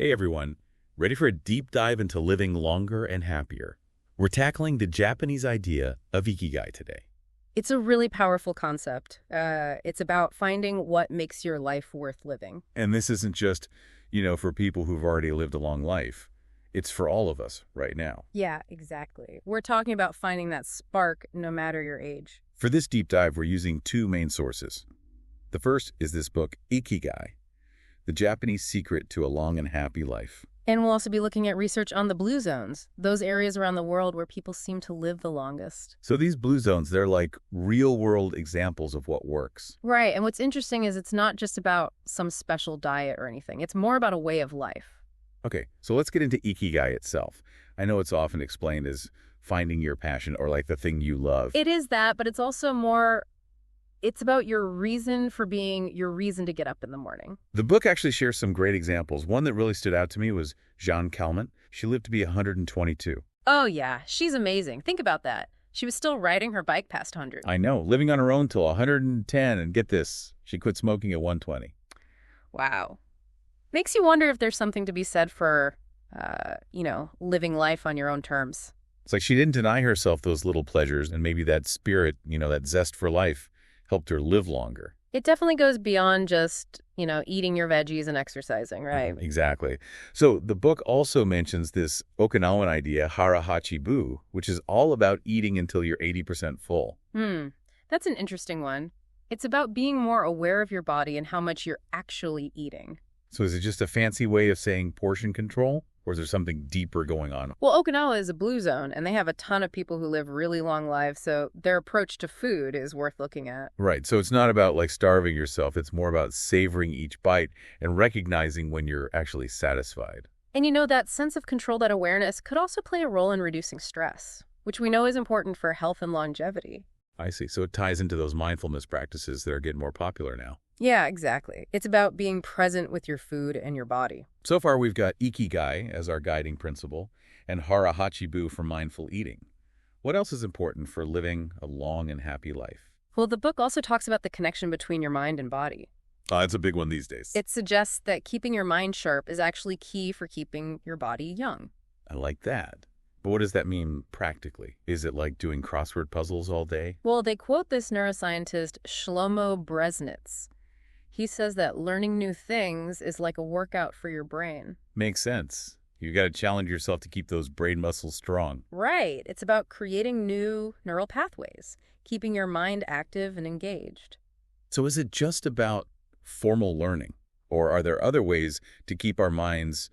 Hey everyone, ready for a deep dive into living longer and happier? We're tackling the Japanese idea of Ikigai today. It's a really powerful concept. It's about finding what makes your life worth living. And this isn't just, for people who've already lived a long life. It's for all of us right now. Yeah, exactly. We're talking about finding that spark no matter your age. For this deep dive, we're using two main sources. The first is this book, Ikigai, The Japanese Secret to a Long and Happy Life. And we'll also be looking at research on the blue zones, those areas around the world where people seem to live the longest. So these blue zones, they're like real-world examples of what works. Right, and what's interesting is it's not just about some special diet or anything. It's more about a way of life. Okay, so let's get into Ikigai itself. I know it's often explained as finding your passion or like the thing you love. It is that, but it's also more, it's about your reason for being, your reason to get up in the morning. The book actually shares some great examples. One that really stood out to me was Jeanne Calment. She lived to be 122. Oh yeah, she's amazing. Think about that. She was still riding her bike past 100. I know, living on her own till 110, and get this, she quit smoking at 120. Wow. Makes you wonder if there's something to be said for, living life on your own terms. It's like she didn't deny herself those little pleasures, and maybe that spirit, that zest for life, helped her live longer. It definitely goes beyond just, eating your veggies and exercising, right? Exactly. So the book also mentions this Okinawan idea, hara-hachi-bu, which is all about eating until you're 80% full. That's an interesting one. It's about being more aware of your body and how much you're actually eating. So is it just a fancy way of saying portion control? Or is there something deeper going on? Well, Okinawa is a blue zone, and they have a ton of people who live really long lives, so their approach to food is worth looking at. Right, so it's not about like starving yourself. It's more about savoring each bite and recognizing when you're actually satisfied. And that sense of control, that awareness, could also play a role in reducing stress, which we know is important for health and longevity. I see. So it ties into those mindfulness practices that are getting more popular now. Yeah, exactly. It's about being present with your food and your body. So far, we've got Ikigai as our guiding principle and hara-hachi-bu for mindful eating. What else is important for living a long and happy life? Well, the book also talks about the connection between your mind and body. It's a big one these days. It suggests that keeping your mind sharp is actually key for keeping your body young. I like that. But what does that mean practically? Is it like doing crossword puzzles all day? Well, they quote this neuroscientist Shlomo Bresnitz. He says that learning new things is like a workout for your brain. Makes sense. You got to challenge yourself to keep those brain muscles strong. Right. It's about creating new neural pathways, keeping your mind active and engaged. So is it just about formal learning? Or are there other ways to keep our minds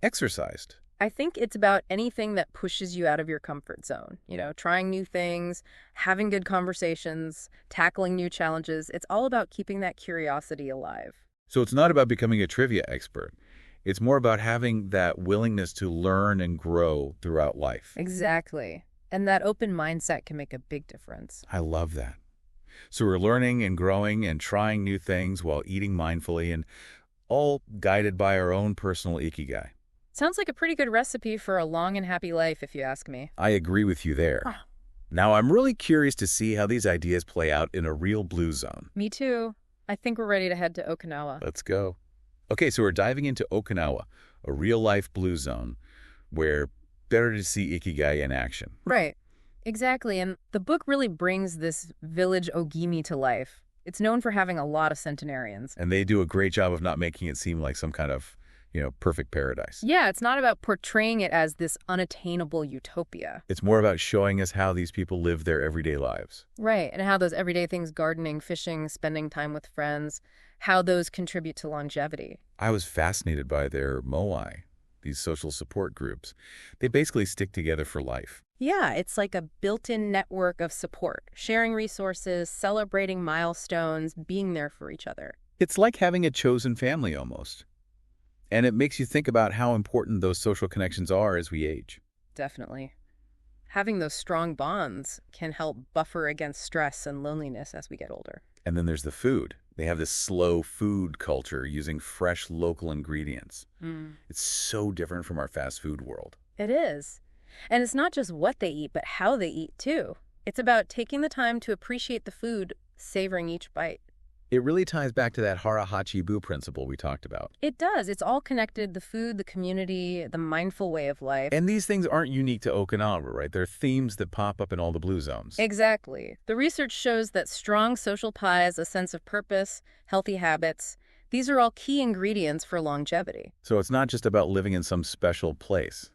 exercised? I think it's about anything that pushes you out of your comfort zone. Trying new things, having good conversations, tackling new challenges. It's all about keeping that curiosity alive. So it's not about becoming a trivia expert. It's more about having that willingness to learn and grow throughout life. Exactly. And that open mindset can make a big difference. I love that. So we're learning and growing and trying new things while eating mindfully, and all guided by our own personal Ikigai. Sounds like a pretty good recipe for a long and happy life, if you ask me. I agree with you there. Now, I'm really curious to see how these ideas play out in a real blue zone. Me too. I think we're ready to head to Okinawa. Let's go. Okay, so we're diving into Okinawa, a real-life blue zone where better to see Ikigai in action. Right. Exactly. And the book really brings this village Ogimi to life. It's known for having a lot of centenarians. And they do a great job of not making it seem like some kind of perfect paradise. Yeah, it's not about portraying it as this unattainable utopia. It's more about showing us how these people live their everyday lives. Right, and how those everyday things, gardening, fishing, spending time with friends, how those contribute to longevity. I was fascinated by their moai, these social support groups. They basically stick together for life. Yeah, it's like a built-in network of support, sharing resources, celebrating milestones, being there for each other. It's like having a chosen family almost. And it makes you think about how important those social connections are as we age. Definitely. Having those strong bonds can help buffer against stress and loneliness as we get older. And then there's the food. They have this slow food culture using fresh local ingredients. It's so different from our fast food world. It is. And it's not just what they eat, but how they eat too. It's about taking the time to appreciate the food, savoring each bite. It really ties back to that hara-hachi-bu principle we talked about. It does. It's all connected, the food, the community, the mindful way of life. And these things aren't unique to Okinawa, right? They're themes that pop up in all the blue zones. Exactly. The research shows that strong social ties, a sense of purpose, healthy habits, these are all key ingredients for longevity. So it's not just about living in some special place.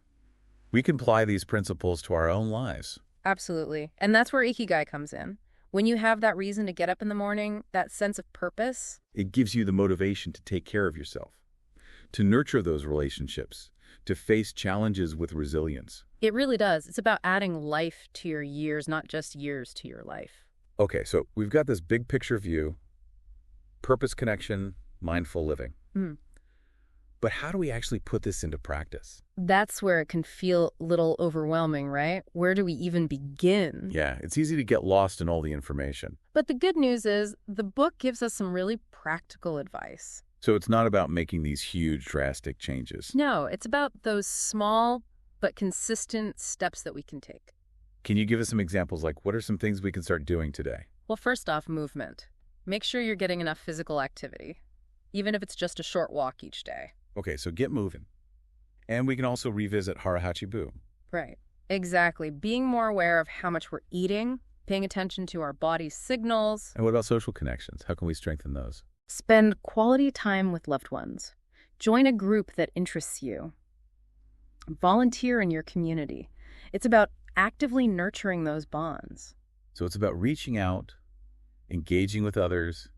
We can apply these principles to our own lives. Absolutely. And that's where Ikigai comes in. When you have that reason to get up in the morning, that sense of purpose. It gives you the motivation to take care of yourself, to nurture those relationships, to face challenges with resilience. It really does. It's about adding life to your years, not just years to your life. Okay, so we've got this big picture view, purpose connection, mindful living. Mm. But how do we actually put this into practice? That's where it can feel a little overwhelming, right? Where do we even begin? Yeah, it's easy to get lost in all the information. But the good news is the book gives us some really practical advice. So it's not about making these huge, drastic changes. No, it's about those small but consistent steps that we can take. Can you give us some examples, like what are some things we can start doing today? Well, first off, movement. Make sure you're getting enough physical activity, even if it's just a short walk each day. Okay, so get moving. And we can also revisit hara-hachi-bu. Right. Exactly. Being more aware of how much we're eating, paying attention to our body's signals. And what about social connections? How can we strengthen those? Spend quality time with loved ones. Join a group that interests you. Volunteer in your community. It's about actively nurturing those bonds. So it's about reaching out, engaging with others.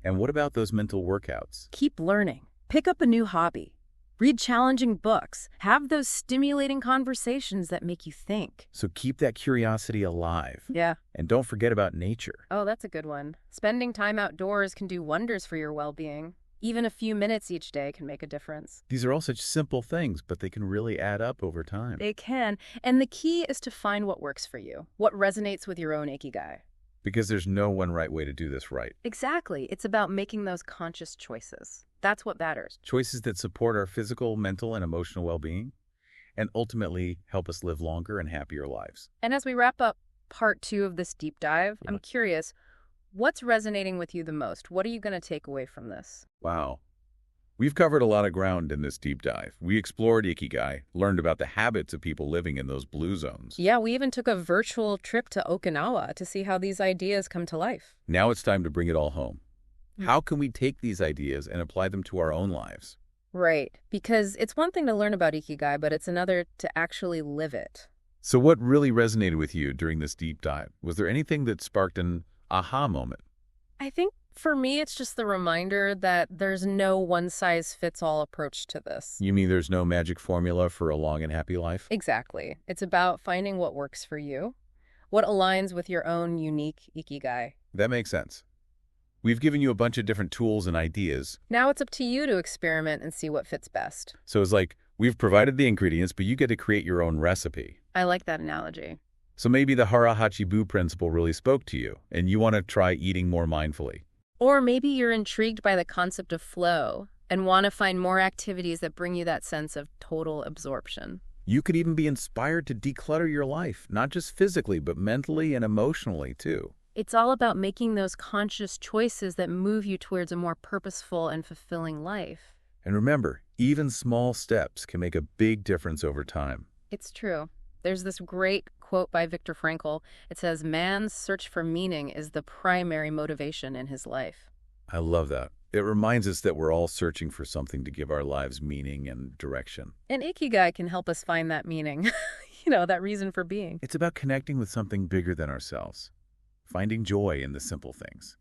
And what about those mental workouts? Keep learning. Pick up a new hobby. Read challenging books. Have those stimulating conversations that make you think. So keep that curiosity alive. Yeah. And don't forget about nature. Oh, that's a good one. Spending time outdoors can do wonders for your well-being. Even a few minutes each day can make a difference. These are all such simple things, but they can really add up over time. They can. And the key is to find what works for you, what resonates with your own Ikigai. Because there's no one right way to do this right. Exactly. It's about making those conscious choices. That's what matters. Choices that support our physical, mental, and emotional well-being, and ultimately help us live longer and happier lives. And as we wrap up part 2 of this deep dive, Yeah. I'm curious, what's resonating with you the most? What are you going to take away from this? Wow. We've covered a lot of ground in this deep dive. We explored Ikigai, learned about the habits of people living in those blue zones. Yeah, we even took a virtual trip to Okinawa to see how these ideas come to life. Now it's time to bring it all home. How can we take these ideas and apply them to our own lives? Right, because it's one thing to learn about Ikigai, but it's another to actually live it. So what really resonated with you during this deep dive? Was there anything that sparked an aha moment? I think for me, it's just the reminder that there's no one-size-fits-all approach to this. You mean there's no magic formula for a long and happy life? Exactly. It's about finding what works for you, what aligns with your own unique Ikigai. That makes sense. We've given you a bunch of different tools and ideas. Now it's up to you to experiment and see what fits best. So it's like, we've provided the ingredients, but you get to create your own recipe. I like that analogy. So maybe the hara-hachi-bu principle really spoke to you, and you want to try eating more mindfully. Or maybe you're intrigued by the concept of flow and want to find more activities that bring you that sense of total absorption. You could even be inspired to declutter your life, not just physically, but mentally and emotionally, too. It's all about making those conscious choices that move you towards a more purposeful and fulfilling life. And remember, even small steps can make a big difference over time. It's true. There's this great quote by Viktor Frankl. It says, "Man's search for meaning is the primary motivation in his life." I love that. It reminds us that we're all searching for something to give our lives meaning and direction. And Ikigai can help us find that meaning, that reason for being. It's about connecting with something bigger than ourselves, finding joy in the simple things,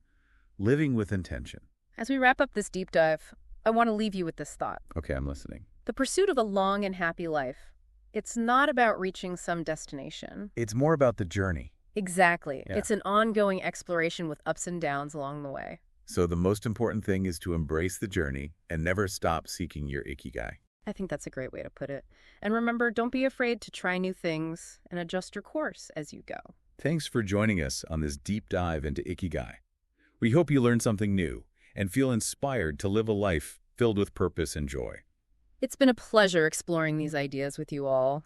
living with intention. As we wrap up this deep dive, I want to leave you with this thought. Okay, I'm listening. The pursuit of a long and happy life, it's not about reaching some destination. It's more about the journey. Exactly. Yeah. It's an ongoing exploration with ups and downs along the way. So the most important thing is to embrace the journey and never stop seeking your Ikigai. I think that's a great way to put it. And remember, don't be afraid to try new things and adjust your course as you go. Thanks for joining us on this deep dive into Ikigai. We hope you learned something new and feel inspired to live a life filled with purpose and joy. It's been a pleasure exploring these ideas with you all.